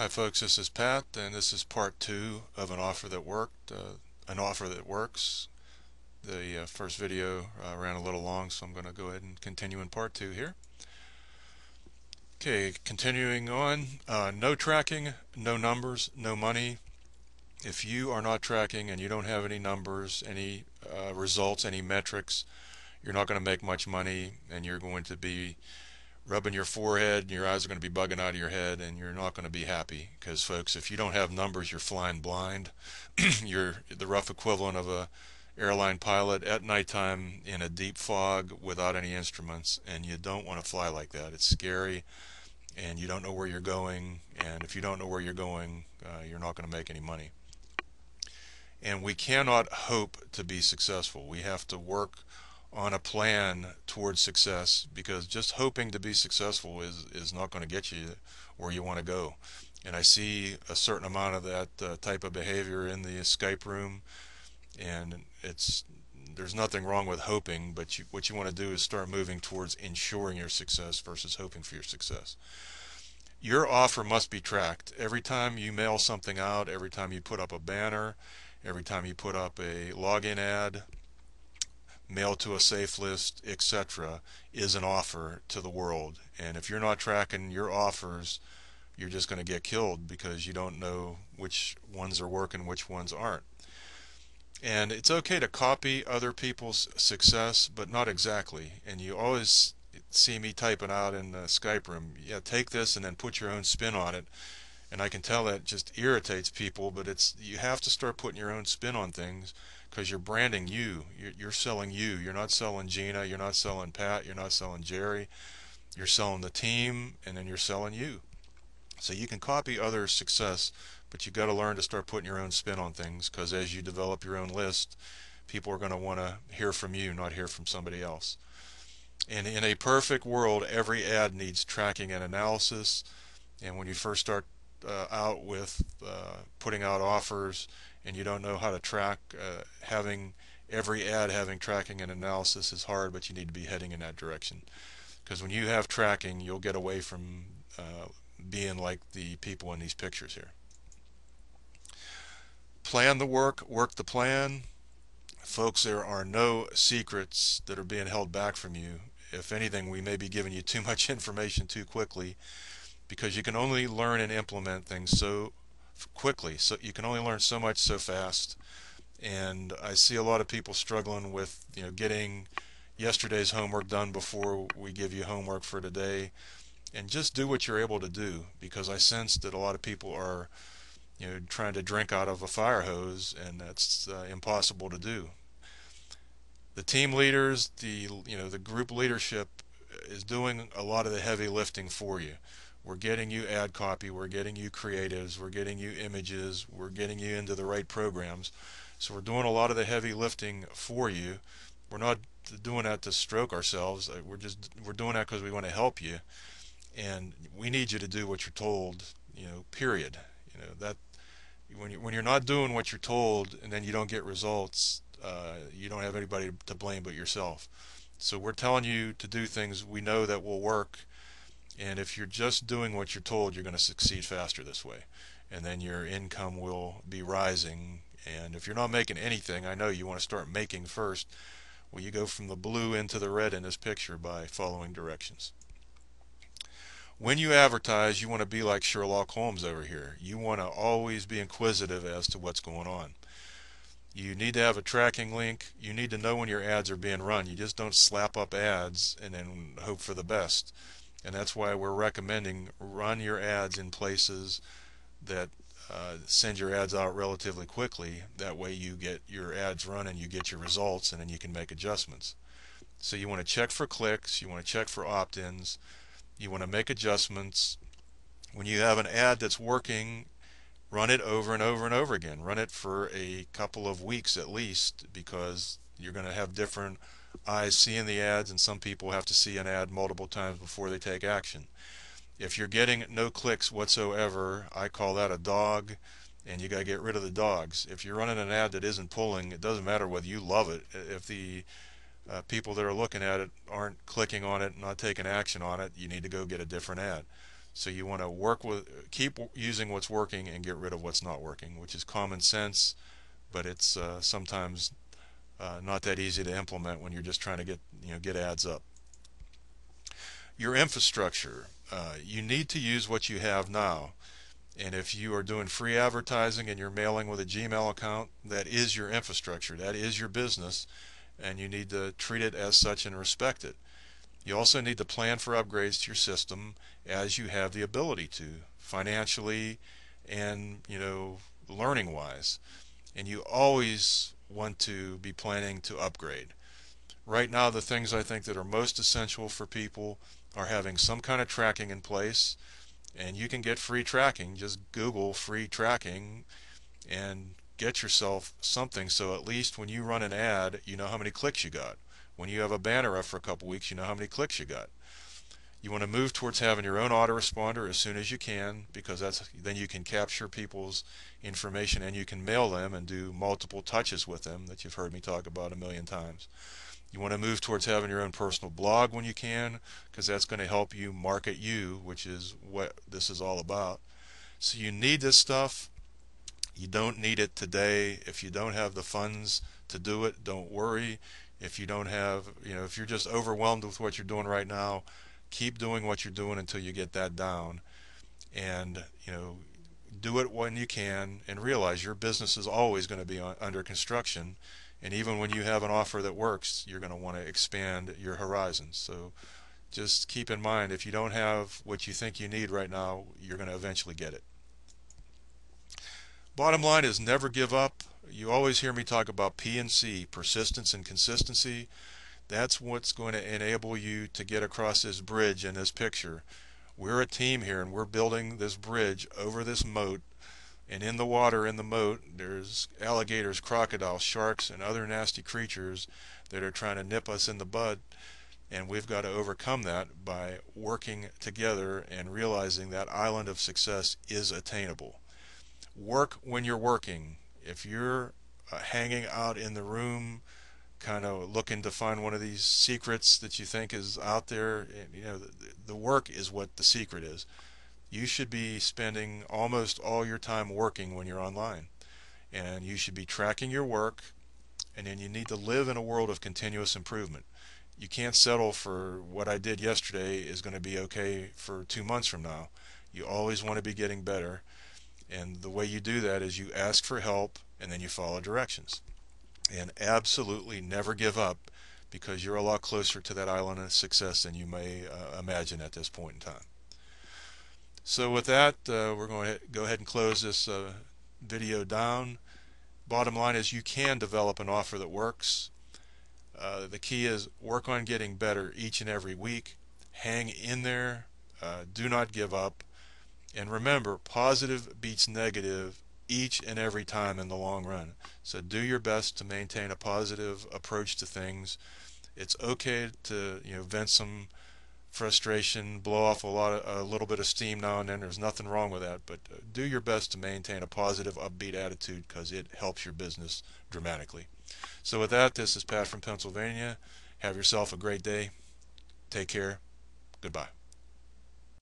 Hi folks, this is Pat, and this is part two of an offer that worked, an offer that works. The first video ran a little long, so I'm going to go ahead and continue in part two here. Okay, continuing on, no tracking, no numbers, no money. If you are not tracking and you don't have any numbers, any results, any metrics, you're not going to make much money, and you're going to be rubbing your forehead, and your eyes are going to be bugging out of your head, and you're not going to be happy. Because folks, if you don't have numbers, you're flying blind. You're the rough equivalent of a airline pilot at nighttime in a deep fog without any instruments, and you don't want to fly like that. It's scary, and you don't know where you're going, and if you don't know where you're going, you're not going to make any money. And we cannot hope to be successful. We have to work on a plan towards success, because just hoping to be successful is not going to get you where you want to go. And I see a certain amount of that type of behavior in the Skype room, and there's nothing wrong with hoping, but what you want to do is start moving towards ensuring your success versus hoping for your success. Your offer must be tracked. Every time you mail something out, every time you put up a banner, every time you put up a login ad, mail to a safe list, etc., is an offer to the world. And if you're not tracking your offers, you're just going to get killed, because you don't know which ones are working, which ones aren't. And it's okay to copy other people's success, but not exactly. And you always see me typing out in the Skype room, yeah, take this and then put your own spin on it. And I can tell that just irritates people, but you have to start putting your own spin on things, because you're branding you. You're selling you. You're not selling Gina. You're not selling Pat. You're not selling Jerry. You're selling the team, and then you're selling you. So you can copy others' success, but you got to learn to start putting your own spin on things, because as you develop your own list, people are going to want to hear from you, not hear from somebody else. And in a perfect world, every ad needs tracking and analysis. And when you first start out with putting out offers and you don't know how to track, having every ad having tracking and analysis is hard, but you need to be heading in that direction. Because when you have tracking, you'll get away from being like the people in these pictures here. Plan the work, work the plan. Folks, there are no secrets that are being held back from you. If anything, we may be giving you too much information too quickly, because you can only learn and implement things so quickly. So you can only learn so much so fast. And I see a lot of people struggling with, getting yesterday's homework done before we give you homework for today. And just do what you're able to do, because I sense that a lot of people are, trying to drink out of a fire hose, and that's impossible to do. The team leaders, the group leadership is doing a lot of the heavy lifting for you. We're getting you ad copy, we're getting you creatives, we're getting you images, we're getting you into the right programs. So we're doing a lot of the heavy lifting for you. We're not doing that to stroke ourselves. We're doing that because we want to help you, and we need you to do what you're told. Period. That when you're not doing what you're told and then you don't get results, you don't have anybody to blame but yourself. So we're telling you to do things we know that will work, and if you're just doing what you're told, you're going to succeed faster this way, and then your income will be rising. And if you're not making anything, I know you want to start making first. Well, you go from the blue into the red in this picture by following directions. When you advertise, you want to be like Sherlock Holmes over here. You want to always be inquisitive as to what's going on. You need to have a tracking link. You need to know when your ads are being run. You just don't slap up ads and then hope for the best. And that's why we're recommending run your ads in places that send your ads out relatively quickly. That way you get your ads running, you get your results, and then you can make adjustments. So you want to check for clicks, you want to check for opt-ins, you want to make adjustments. When you have an ad that's working, run it over and over and over again. Run it for a couple of weeks at least, because you're going to have different eyes seeing the ads, and some people have to see an ad multiple times before they take action. If you're getting no clicks whatsoever, I call that a dog, and you got to get rid of the dogs. If you're running an ad that isn't pulling, it doesn't matter whether you love it. If the people that are looking at it aren't clicking on it, not taking action on it, you need to go get a different ad. So you want to keep using what's working and get rid of what's not working, which is common sense, but it's sometimes not that easy to implement when you're just trying to get ads up. Your infrastructure, you need to use what you have now. And if you are doing free advertising and you're mailing with a Gmail account, that is your infrastructure. That is your business, and you need to treat it as such and respect it. You also need to plan for upgrades to your system as you have the ability to, financially and learning wise. And you always want to be planning to upgrade. Right now, the things I think that are most essential for people are having some kind of tracking in place, and you can get free tracking. Just Google free tracking and get yourself something, so at least when you run an ad, you know how many clicks you got. When you have a banner up for a couple weeks, you know how many clicks you got. You want to move towards having your own autoresponder as soon as you can, because then you can capture people's information and you can mail them and do multiple touches with them that you've heard me talk about a million times. You want to move towards having your own personal blog when you can, because that's going to help you market you, which is what this is all about. So you need this stuff. You don't need it today. If you don't have the funds to do it, don't worry. If you don't have, if you're just overwhelmed with what you're doing right now, keep doing what you're doing until you get that down. And, do it when you can, and realize your business is always going to be under construction. And even when you have an offer that works, you're going to want to expand your horizons. So just keep in mind, if you don't have what you think you need right now, you're going to eventually get it. Bottom line is never give up. You always hear me talk about P&C, persistence and consistency. That's what's going to enable you to get across this bridge in this picture. We're a team here, and we're building this bridge over this moat. And in the water, in the moat, there's alligators, crocodiles, sharks, and other nasty creatures that are trying to nip us in the bud. And we've got to overcome that by working together and realizing that island of success is attainable. Work when you're working. If you're hanging out in the room, kind of looking to find one of these secrets that you think is out there, the work is what the secret is. You should be spending almost all your time working when you're online, and you should be tracking your work. And then you need to live in a world of continuous improvement. You can't settle for what I did yesterday is going to be okay for 2 months from now. You always want to be getting better, and the way you do that is you ask for help and then you follow directions. And absolutely never give up, because you're a lot closer to that island of success than you may imagine at this point in time. So with that, we're going to go ahead and close this video down. Bottom line is you can develop an offer that works. The key is work on getting better each and every week. Hang in there. Do not give up. And remember, positive beats negative each and every time in the long run. So do your best to maintain a positive approach to things. It's okay to vent some frustration, blow off a little bit of steam now and then. There's nothing wrong with that, but do your best to maintain a positive, upbeat attitude, because it helps your business dramatically. So with that, this is Pat from Pennsylvania. Have yourself a great day. Take care. Goodbye.